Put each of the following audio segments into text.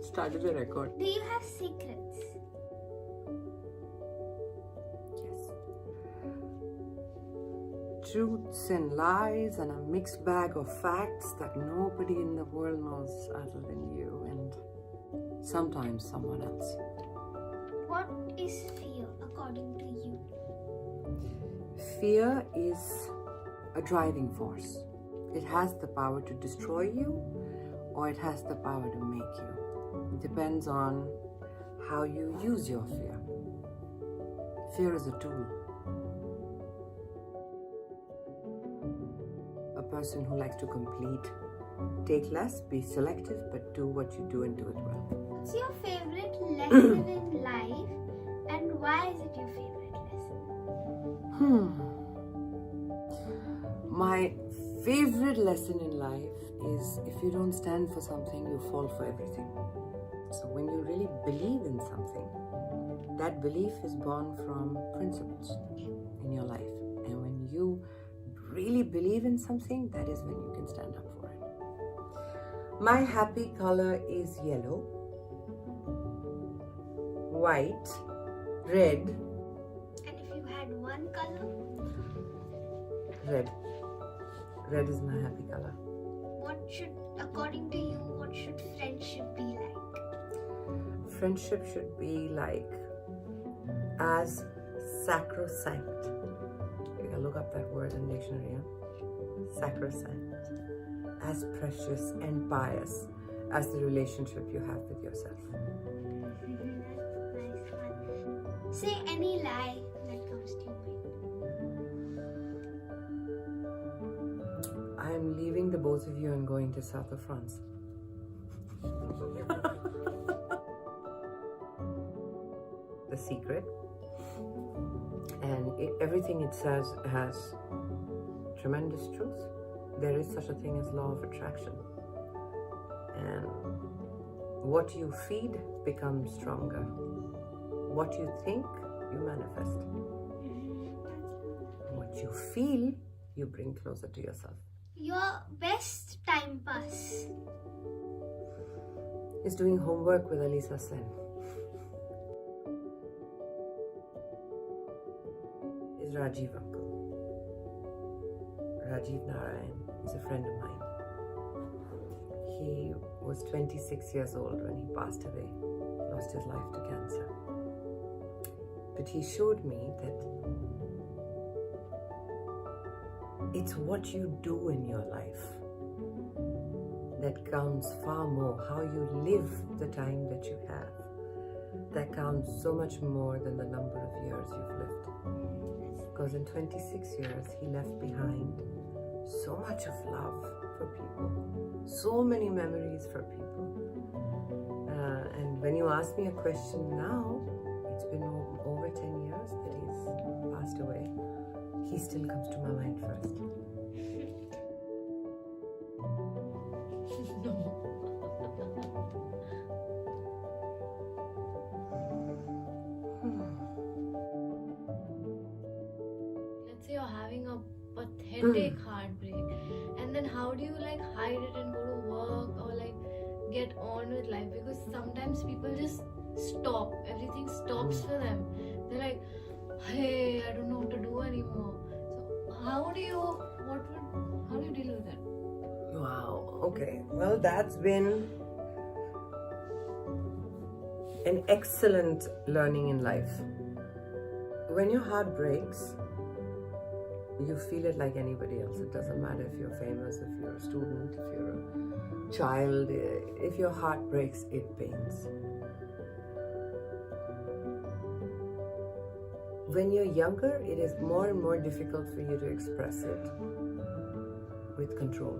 Started the record. Do you have secrets? Yes. Truths and lies and a mixed bag of facts that nobody in the world knows other than you and sometimes someone else. What is fear according to you? Fear is a driving force. It has the power to destroy you or it has the power to make you. It depends on how you use your fear. Fear is a tool. A person who likes to complete, take less, be selective, but do what you do and do it well. What's your favorite lesson in life and why is it your favorite lesson? My favorite lesson in life is if you don't stand for something, you fall for everything. So when you really believe in something, that belief is born from principles in your life. And when you really believe in something, that is when you can stand up for it. My happy color is yellow, white, red. And if you had one color? Red. Red is my happy color. According to you, what should friendship be like? Friendship should be like as sacrosanct. You can look up that word in dictionary, huh? Sacrosanct. As precious and pious as the relationship you have with yourself. Nice one. Say any lie that comes to your mind. I am leaving the both of you and going to south of France. The secret. And everything it says has tremendous truth. There is such a thing as law of attraction. And what you feed becomes stronger. What you think, you manifest. What you feel, you bring closer to yourself. Your best time pass? Is doing homework with Alisa Sen. Is Rajiv uncle. Rajiv Narayan is a friend of mine. He was 26 years old when he passed away, lost his life to cancer. But he showed me that it's what you do in your life that counts far more. How you live the time that you have, that counts so much more than the number of years you've lived. Because in 26 years, he left behind so much of love for people, so many memories for people. And when you ask me a question now, it's been over 10 years that he's passed away. He still comes to my mind first. Let's say you're having a pathetic heartbreak, and then how do you like hide it and go to work or like get on with life? Because sometimes people just stop, everything stops for them. They're like, hey, I don't know what to do anymore. So how do you deal with that? Wow, okay. Well, that's been an excellent learning in life. When your heart breaks, you feel it like anybody else. It doesn't matter if you're famous, if you're a student, if you're a child. If your heart breaks, it pains. When you're younger, it is more and more difficult for you to express it with control.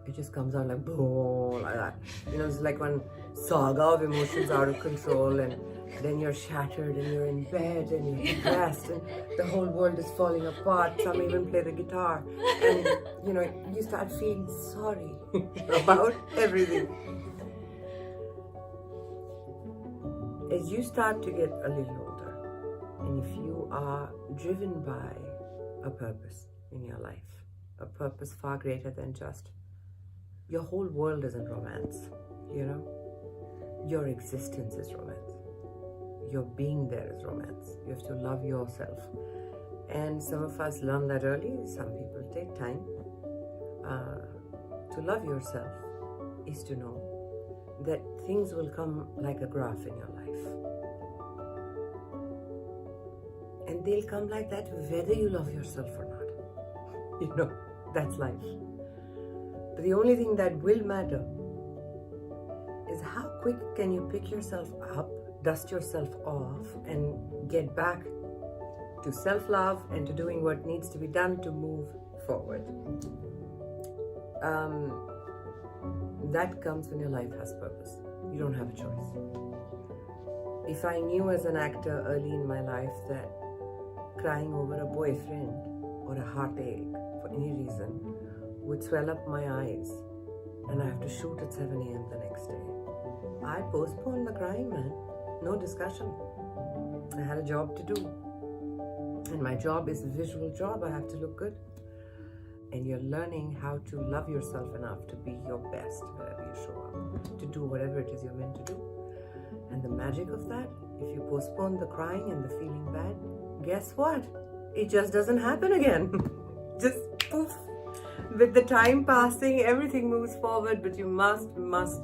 It just comes out like boom, like that. You know, it's like one saga of emotions out of control, and then you're shattered and you're in bed and you're depressed and the whole world is falling apart. Some even play the guitar, and you know, you start feeling sorry about everything. As you start to get a little older, and if you are driven by a purpose in your life, a purpose far greater than just your whole world is in romance, you know, your existence is romance. Your being there is romance. You have to love yourself. And some of us learn that early, some people take time. To love yourself is to know that things will come like a graph in your life. And they'll come like that whether you love yourself or not. You know, that's life. But the only thing that will matter is how quick can you pick yourself up, dust yourself off, and get back to self-love and to doing what needs to be done to move forward. That comes when your life has purpose. You don't have a choice. If I knew as an actor early in my life that crying over a boyfriend or a heartache for any reason would swell up my eyes and I have to shoot at 7 a.m. the next day, I postponed the crying, man. No discussion. I had a job to do. And my job is a visual job. I have to look good. And you're learning how to love yourself enough to be your best wherever you show up, to do whatever it is you're meant to do. And the magic of that, if you postpone the crying and the feeling bad, guess what? It just doesn't happen again. Just poof. With the time passing, everything moves forward, but you must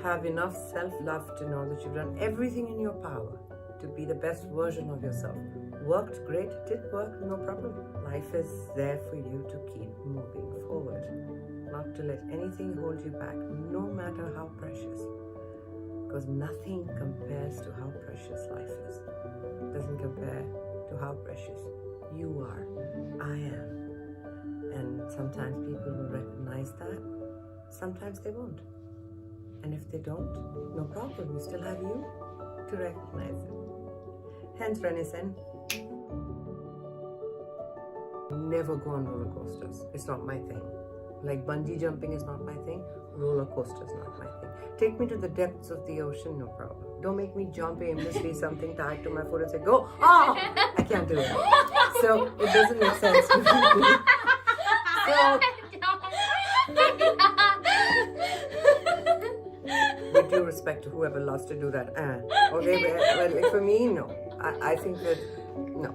have enough self-love to know that you've done everything in your power to be the best version of yourself. Worked great, did work, no problem. Life is there for you to keep moving forward, not to let anything hold you back, no matter how precious. Because nothing compares to how precious life is. It doesn't compare to how precious you are, I am. And sometimes people will recognize that, sometimes they won't. And if they don't, no problem, you still have you to recognize it. Hence, Renison, never go on roller coasters. It's not my thing. Like bungee jumping is not my thing, roller coaster is not my thing. Take me to the depths of the ocean, no problem. Don't make me jump aimlessly, something tied to my foot and say, go, oh, I can't do it. So it doesn't make sense to me. So, with due respect to whoever loves to do that, okay, well, for me, no. I think that, no.